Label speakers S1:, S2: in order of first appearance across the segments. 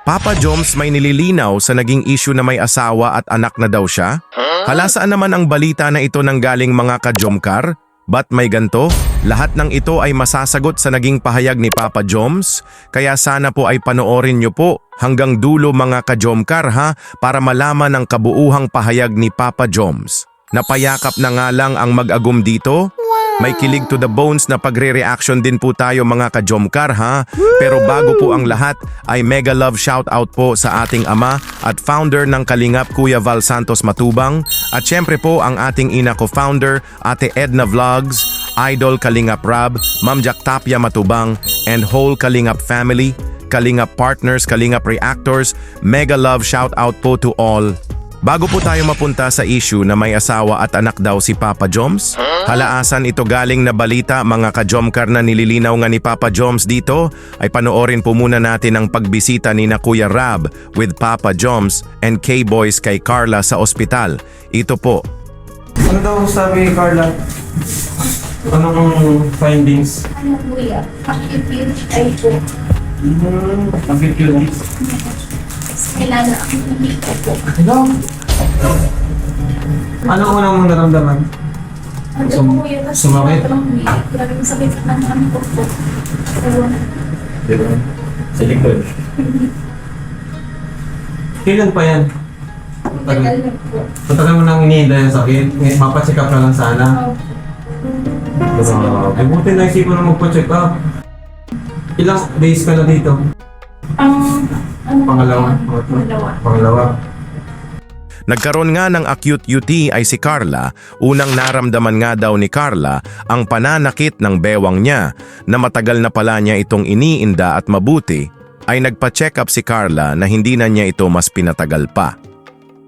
S1: Papa Joms may nililinaw sa naging issue na may asawa at anak na daw siya? Hala saan naman ang balita na ito nanggaling mga ka-Jomcar? Ba't may ganto? Lahat ng ito ay masasagot sa naging pahayag ni Papa Joms, kaya sana po ay panoorin niyo po hanggang dulo mga ka-Jomcar ha, para malaman ang kabuuhang pahayag ni Papa Joms. Napayakap na nga lang ang mag-agum dito. May kilig to the bones na pagre-reaction din po tayo mga ka-Jomcar ha. Pero bago po ang lahat ay mega love shoutout po sa ating ama at founder ng Kalingap Kuya Val Santos Matubang. At syempre po ang ating ina co-founder Ate Edna Vlogs, Idol Kalingap Rab, Ma'am Jack Tapia Matubang, and whole Kalingap family, Kalingap partners, Kalingap reactors. Mega love shoutout po to all. Bago po tayo mapunta sa issue na may asawa at anak daw si Papa Joms, halaasan ito galing na balita mga ka-Jomcar na nililinaw nga ni Papa Joms dito, ay panoorin po muna natin ang pagbisita ni na Kuya Rab with Papa Joms and K-Boys kay Carla sa ospital. Ito po.
S2: Ano daw sabi ni Carla? Anong findings?
S3: Ano kuya? Acute ay po.
S2: Acute.
S3: Kailangan ako humiko po.
S2: Hello? Ano unang mong naramdaman?
S3: Ano po kuya? Kasi
S2: sumakit?
S3: Maraming sakit ng ano po po.
S2: Diba? Sa likod. Kailan pa yan?
S3: Tagal na po.
S2: Patagal mo nang inihinda yung sakit. Mapacheck up na lang sana. Ay, buti na isip mo na magpa-check up. Ilang days ka na dito? Pangalawa.
S1: Nagkaroon nga ng acute UT ay si Carla, unang naramdaman nga daw ni Carla ang pananakit ng bewang niya na matagal na pala niya itong iniinda at mabuti, ay nagpa-check up si Carla na hindi na niya ito mas pinatagal pa.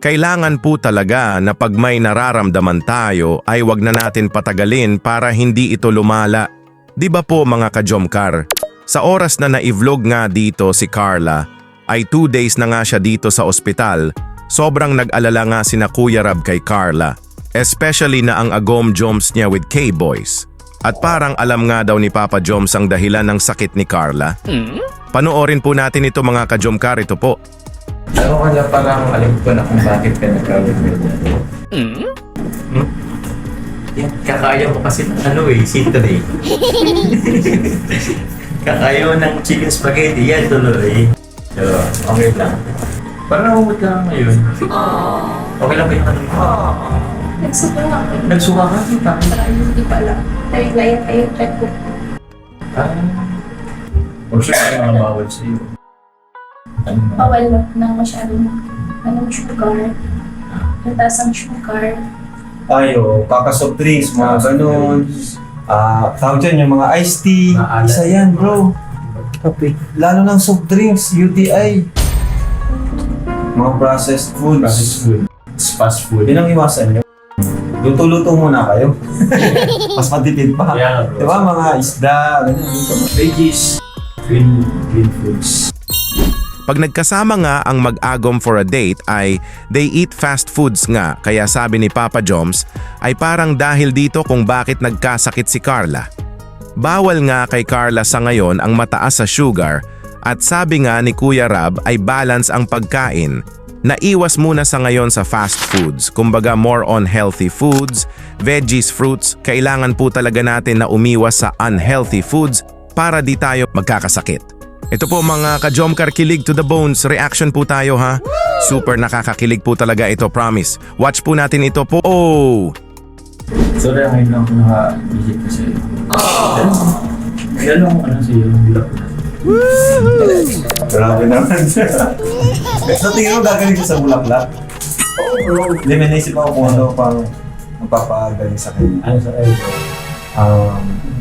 S1: Kailangan po talaga na pag may nararamdaman tayo ay wag na natin patagalin para hindi ito lumala. Di ba po mga ka-Jomcar? Sa oras na na-vlog nga dito si Carla, ay 2 days na nga siya dito sa ospital. Sobrang nag-alala nga sina Kuya Rab kay Carla, especially na ang agom Joms niya with K-Boys. At parang alam nga daw ni Papa Joms ang dahilan ng sakit ni Carla. Panoorin po natin ito mga ka-Jomcar, ito po.
S4: Ako kaya parang alam ko na kung bakit ka nagkawin. Yan, kakaya mo kasi ng ano sito eh. Kakaya mo ng chicken spaghetti, yan tuloy. So, okay lang. Parang namumot lang ngayon. Okay lang ba yung kanong
S3: Nagsuka nga po.
S4: nagsuka ka?
S3: Parang hindi pala. Tayo check po.
S4: Or sure ka mga bawal sa'yo.
S3: Bawal na masyadong sugar. Nataas ang sugar.
S2: Ayo, kaka-soft drinks, mga ganun. Tawag dyan yung mga iced tea. Isa yan, bro. Kape. Lalo ng soft drinks, UTI. Mga processed foods.
S4: Processed food. Fast food.
S2: Yun ang iwasan nyo. Luto-luto muna kayo. Mas matipid pa.
S4: Yeah, bro.
S2: Diba mga isda, ganyan.
S4: Veggies. Green foods.
S1: Pag nagkasama nga ang mag-agom for a date ay they eat fast foods nga, kaya sabi ni Papa Joms ay parang dahil dito kung bakit nagkasakit si Carla. Bawal nga kay Carla sa ngayon ang mataas sa sugar at sabi nga ni Kuya Rab ay balance ang pagkain. Naiwas muna sa ngayon sa fast foods, kumbaga more on healthy foods, veggies, fruits. Kailangan po talaga natin na umiwas sa unhealthy foods para di tayo magkakasakit. Ito po mga ka-Jomcar, kilig to the bones, reaction po tayo ha. Super nakakakilig po talaga ito, promise. Watch po natin ito po. Oh!
S4: Sorry, ngayon lang ako naka-visit ko sa'yo. Kaya lang ano sa'yo, bulak ko na.
S2: Grabe naman siya. So tingin mo gagaling siya sa bulaklak?
S4: Oo bro.
S2: Hindi, may naisip ako kung ano pang magpapagaling sa kanya.
S4: Ano sa kayo bro?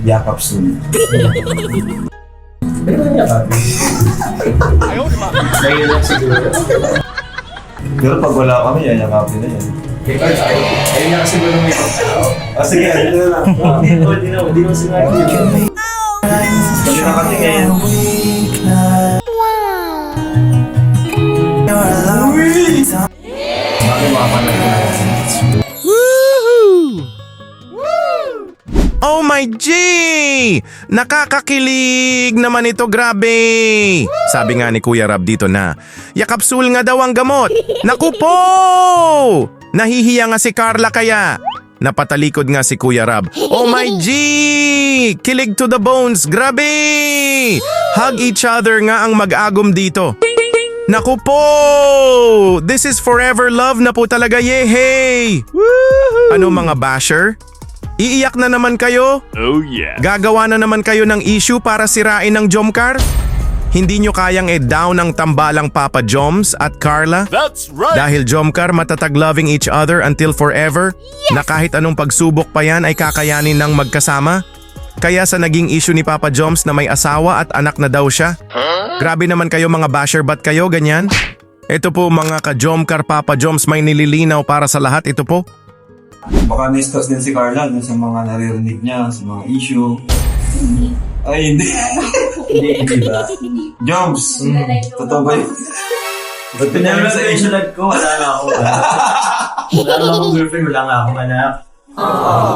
S2: Yakap soon.
S4: Pero kanya ka? Ngayon lang siguro.
S2: Pero pag wala kami, yayakapin na yan.
S4: Ayun nga kasi siguro may
S2: Sige, ano na lang.
S4: Hindi mo sinabi.
S2: Kasi nakatingin. Bakit makapanag na?
S1: Oh my my G! Nakakakilig naman ito, grabe! Sabi nga ni Kuya Rab dito na, yakapsul nga daw ang gamot. Naku po! Nahihiya nga si Carla kaya. Napatalikod nga si Kuya Rab. Oh my G! Kilig to the bones, grabe! Hug each other nga ang mag-agom dito. Naku po! This is forever love na po talaga, yehey! Ano mga basher? Iiyak na naman kayo?
S5: Oh yeah.
S1: Gagawa na naman kayo ng issue para sirain ng Jomcar? Hindi nyo kayang down ang tambalang Papa Joms at Carla?
S5: That's right.
S1: Dahil Jomcar matatag loving each other until forever? Na kahit anong pagsubok pa yan ay kakayanin ng magkasama? Kaya sa naging issue ni Papa Joms na may asawa at anak na daw siya? Grabe naman kayo mga basher, ba't kayo ganyan? Ito po mga ka-Jomcar Papa Joms, may nililinaw para sa lahat, ito po.
S2: Baka na-stress din si Carla dun sa mga naririnig niya, sa mga issue.
S3: Hindi.
S2: Ay, hindi. Hindi ba? Joms, totoo ba yun? Ba't
S4: Pinamit
S2: pinamit
S4: sa
S2: sa issue?
S4: issue ko, wala nga ako. Wala nga akong girlfriend, wala nga akong anak.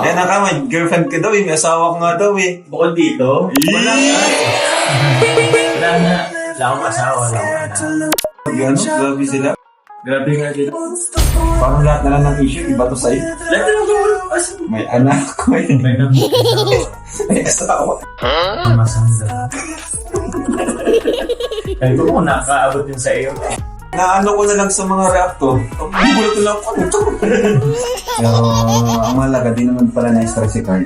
S2: Eh, naka, may girlfriend ka daw eh. May asawa ka nga daw eh.
S4: Bukod dito, wala nga. Wala nga. Wala akong asawa, wala akong anak.
S2: Gano'n, grabe sila.
S4: Grabe nga dito.
S2: Parang lahat na lang ng issue, iba to sa'yo.
S4: Lahat na ako.
S2: May anak ko eh.
S4: May asawa.
S2: May asawa.
S4: Masanda. Kaya ko kung nakakaabot din sa iyo.
S2: Naano ko na lang sa mga reactor. Gulat na lang ako. Pero ang mahalaga, di naman pala na-stress si Carl.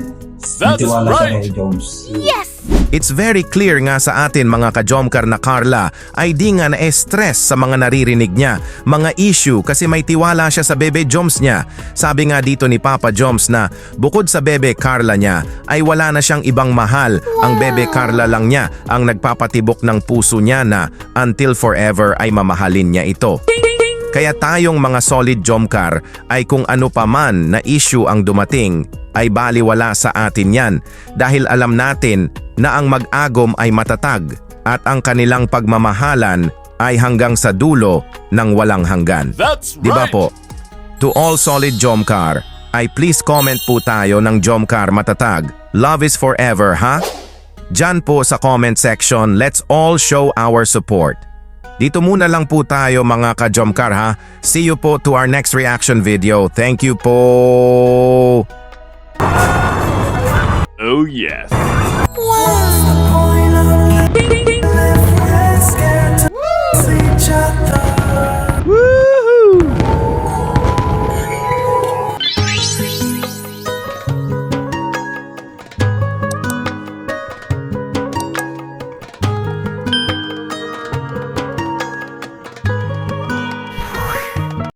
S5: That is
S2: Nitiwala siya
S5: right.
S2: kay Jones.
S1: It's very clear nga sa atin mga ka-Jomcar na Carla ay di nga na-stress sa mga naririnig niya, mga issue kasi may tiwala siya sa bebe Joms niya. Sabi nga dito ni Papa Joms na bukod sa bebe Carla niya ay wala na siyang ibang mahal. Ang bebe Carla lang niya ang nagpapatibok ng puso niya na until forever ay mamahalin niya ito. Kaya tayong mga solid Jomcar ay kung ano pa man na issue ang dumating ay baliwala sa atin yan dahil alam natin na ang mag-agom ay matatag at ang kanilang pagmamahalan ay hanggang sa dulo ng walang hanggan.
S5: That's
S1: Di ba
S5: right.
S1: po? To all solid Jomcar, ay please comment po tayo ng Jomcar matatag. Love is forever, ha? Diyan po sa comment section, let's all show our support. Dito muna lang po tayo mga ka-Jomcar, ha? See you po to our next reaction video. Thank you po!
S5: Oh yes.
S6: What's the point of living?